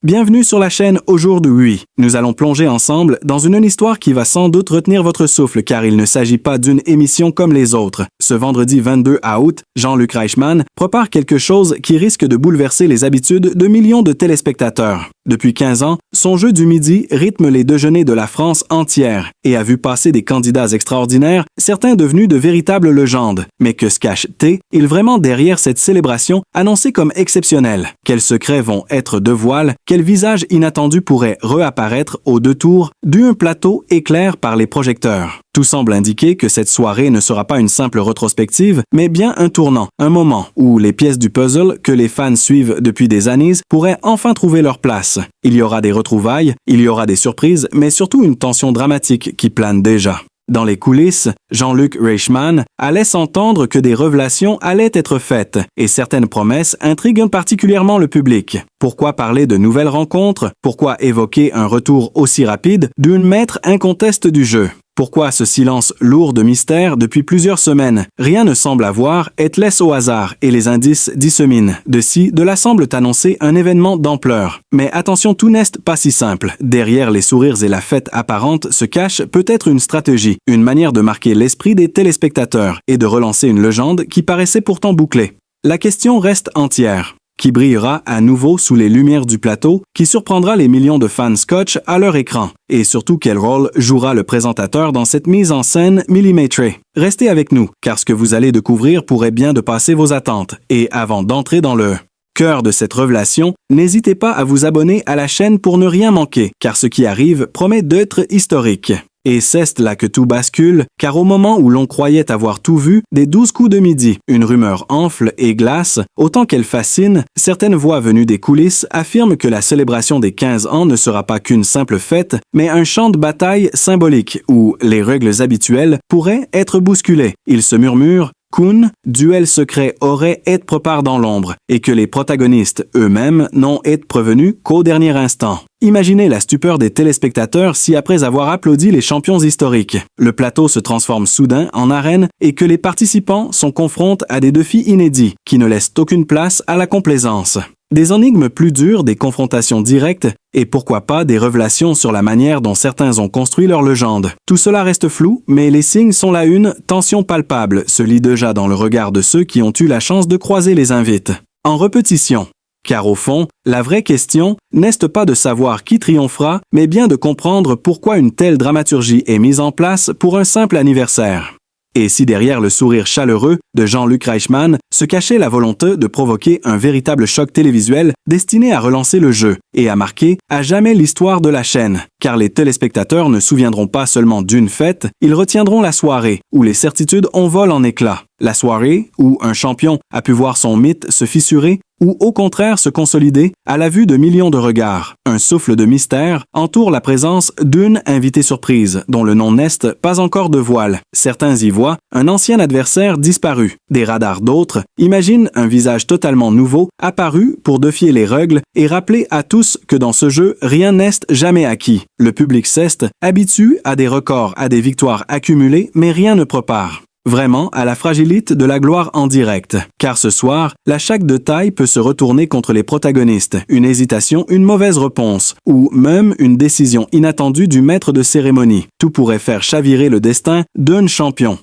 Bienvenue sur la chaîne Aujourd'hui. Nous allons plonger ensemble dans une histoire qui va sans doute retenir votre souffle car il ne s'agit pas d'une émission comme les autres. Ce vendredi 22 août, Jean-Luc Reichmann prépare quelque chose qui risque de bouleverser les habitudes de millions de téléspectateurs. Depuis 15 ans, son jeu du midi rythme les déjeuners de la France entière et a vu passer des candidats extraordinaires, certains devenus de véritables légendes. Mais que se cache-t-il vraiment derrière cette célébration annoncée comme exceptionnelle? Quels secrets vont être de voile? Quel visage inattendu pourrait réapparaître au détour d'un plateau éclair par les projecteurs? Tout semble indiquer que cette soirée ne sera pas une simple rétrospective, mais bien un tournant, un moment où les pièces du puzzle que les fans suivent depuis des années pourraient enfin trouver leur place. Il y aura des retrouvailles, il y aura des surprises, mais surtout une tension dramatique qui plane déjà. Dans les coulisses, Jean-Luc Reichmann allait s'entendre que des révélations allaient être faites et certaines promesses intriguent particulièrement le public. Pourquoi parler de nouvelles rencontres? Pourquoi évoquer un retour aussi rapide d'une maître inconteste du jeu? Pourquoi ce silence lourd de mystère depuis plusieurs semaines? Rien ne semble avoir été laissé au hasard et les indices disséminent. De là semble annoncer un événement d'ampleur. Mais attention, tout n'est pas si simple. Derrière les sourires et la fête apparente se cache peut-être une stratégie, une manière de marquer l'esprit des téléspectateurs et de relancer une légende qui paraissait pourtant bouclée. La question reste entière. Qui brillera à nouveau sous les lumières du plateau, qui surprendra les millions de fans scotch à leur écran, et surtout quel rôle jouera le présentateur dans cette mise en scène millimétrée. Restez avec nous, car ce que vous allez découvrir pourrait bien dépasser vos attentes, et avant d'entrer dans le cœur de cette révélation, n'hésitez pas à vous abonner à la chaîne pour ne rien manquer, car ce qui arrive promet d'être historique. Et c'est là que tout bascule, car au moment où l'on croyait avoir tout vu, des 12 coups de midi, une rumeur enfle et glace, autant qu'elle fascine, certaines voix venues des coulisses affirment que la célébration des 15 ans ne sera pas qu'une simple fête, mais un champ de bataille symbolique où les règles habituelles pourraient être bousculées. Il se murmure qu'un duel secret aurait été préparé dans l'ombre et que les protagonistes eux-mêmes n'ont été prévenus qu'au dernier instant. Imaginez la stupeur des téléspectateurs si après avoir applaudi les champions historiques, le plateau se transforme soudain en arène et que les participants sont confrontés à des défis inédits qui ne laissent aucune place à la complaisance. Des énigmes plus dures, des confrontations directes et pourquoi pas des révélations sur la manière dont certains ont construit leur légende. Tout cela reste flou, mais les signes sont là. Une tension palpable se lit déjà dans le regard de ceux qui ont eu la chance de croiser les invités. En répétition. Car au fond, la vraie question n'est pas de savoir qui triomphera, mais bien de comprendre pourquoi une telle dramaturgie est mise en place pour un simple anniversaire. Et si derrière le sourire chaleureux de Jean-Luc Reichmann se cachait la volonté de provoquer un véritable choc télévisuel destiné à relancer le jeu et à marquer à jamais l'histoire de la chaîne. Car les téléspectateurs ne souviendront pas seulement d'une fête, ils retiendront la soirée où les certitudes envolent en éclats. La soirée où un champion a pu voir son mythe se fissurer ou au contraire se consolider à la vue de millions de regards. Un souffle de mystère entoure la présence d'une invitée surprise dont le nom n'est pas encore de voile. Certains y voient un ancien adversaire disparu. Des radars d'autres imaginent un visage totalement nouveau apparu pour défier les règles et rappeler à tous que dans ce jeu, rien n'est jamais acquis. Le public s'est habitué à des records, à des victoires accumulées, mais rien ne prépare vraiment à la fragilité de la gloire en direct. Car ce soir, la chaque de taille peut se retourner contre les protagonistes. Une hésitation, une mauvaise réponse, ou même une décision inattendue du maître de cérémonie. Tout pourrait faire chavirer le destin d'un champion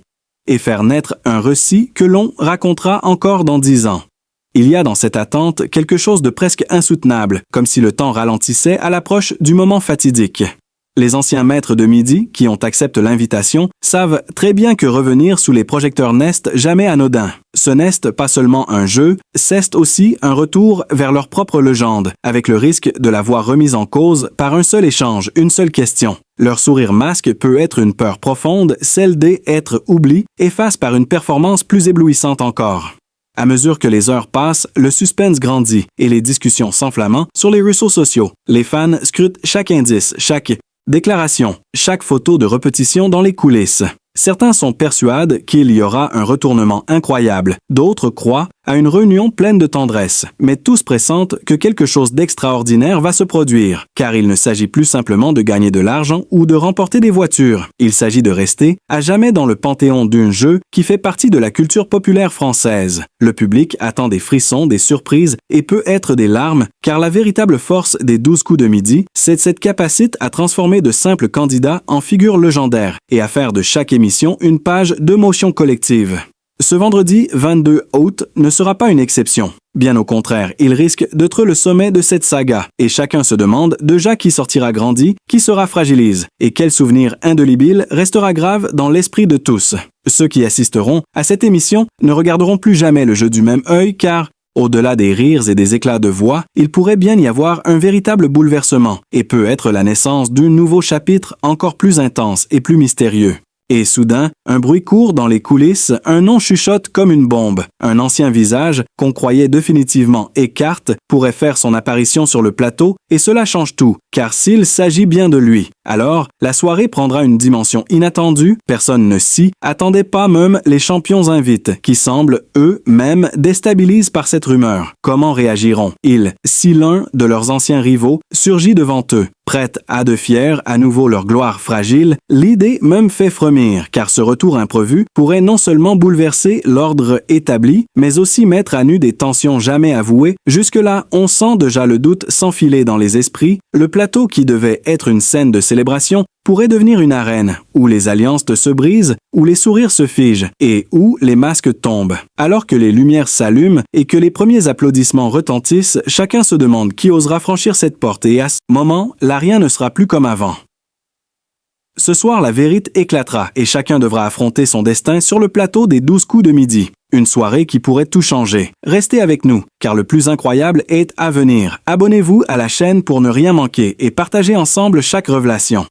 et faire naître un récit que l'on racontera encore dans 10 ans. Il y a dans cette attente quelque chose de presque insoutenable, comme si le temps ralentissait à l'approche du moment fatidique. Les anciens maîtres de midi, qui ont accepté l'invitation, savent très bien que revenir sous les projecteurs n'est jamais anodin. Ce n'est pas seulement un jeu, c'est aussi un retour vers leur propre légende, avec le risque de la voir remise en cause par un seul échange, une seule question. Leur sourire masque peut être une peur profonde, celle d'être oublié, efface par une performance plus éblouissante encore. À mesure que les heures passent, le suspense grandit et les discussions s'enflamment sur les réseaux sociaux. Les fans scrutent chaque indice, chaque déclaration, chaque photo de répétition dans les coulisses. Certains sont persuadés qu'il y aura un retournement incroyable, d'autres croient à une réunion pleine de tendresse, mais tous pressentent que quelque chose d'extraordinaire va se produire, car il ne s'agit plus simplement de gagner de l'argent ou de remporter des voitures. Il s'agit de rester à jamais dans le panthéon d'un jeu qui fait partie de la culture populaire française. Le public attend des frissons, des surprises et peut être des larmes, car la véritable force des 12 coups de midi, c'est cette capacité à transformer de simples candidats en figures légendaires et à faire de chaque émission une page d'émotion collective. Ce vendredi 22 août ne sera pas une exception. Bien au contraire, il risque d'être le sommet de cette saga, et chacun se demande déjà qui sortira grandi, qui sera fragilise, et quel souvenir indélébile restera grave dans l'esprit de tous. Ceux qui assisteront à cette émission ne regarderont plus jamais le jeu du même œil car, au-delà des rires et des éclats de voix, il pourrait bien y avoir un véritable bouleversement, et peut être la naissance d'un nouveau chapitre encore plus intense et plus mystérieux. Et soudain, un bruit court dans les coulisses, un nom chuchote comme une bombe. Un ancien visage, qu'on croyait définitivement écarte, pourrait faire son apparition sur le plateau, et cela change tout, car s'il s'agit bien de lui, alors la soirée prendra une dimension inattendue, personne ne s'y attendait pas, même les champions invités, qui semblent, eux-mêmes, déstabilisés par cette rumeur. Comment réagiront-ils, si l'un de leurs anciens rivaux surgit devant eux? Prêtes à de fier à nouveau leur gloire fragile, l'idée même fait frémir, car ce retour imprévu pourrait non seulement bouleverser l'ordre établi, mais aussi mettre à nu des tensions jamais avouées. Jusque-là, on sent déjà le doute s'enfiler dans les esprits. Le plateau qui devait être une scène de célébration pourrait devenir une arène, où les alliances se brisent, où les sourires se figent, et où les masques tombent. Alors que les lumières s'allument et que les premiers applaudissements retentissent, chacun se demande qui osera franchir cette porte et à ce moment, là rien ne sera plus comme avant. Ce soir, la vérité éclatera et chacun devra affronter son destin sur le plateau des 12 coups de midi. Une soirée qui pourrait tout changer. Restez avec nous, car le plus incroyable est à venir. Abonnez-vous à la chaîne pour ne rien manquer et partagez ensemble chaque révélation.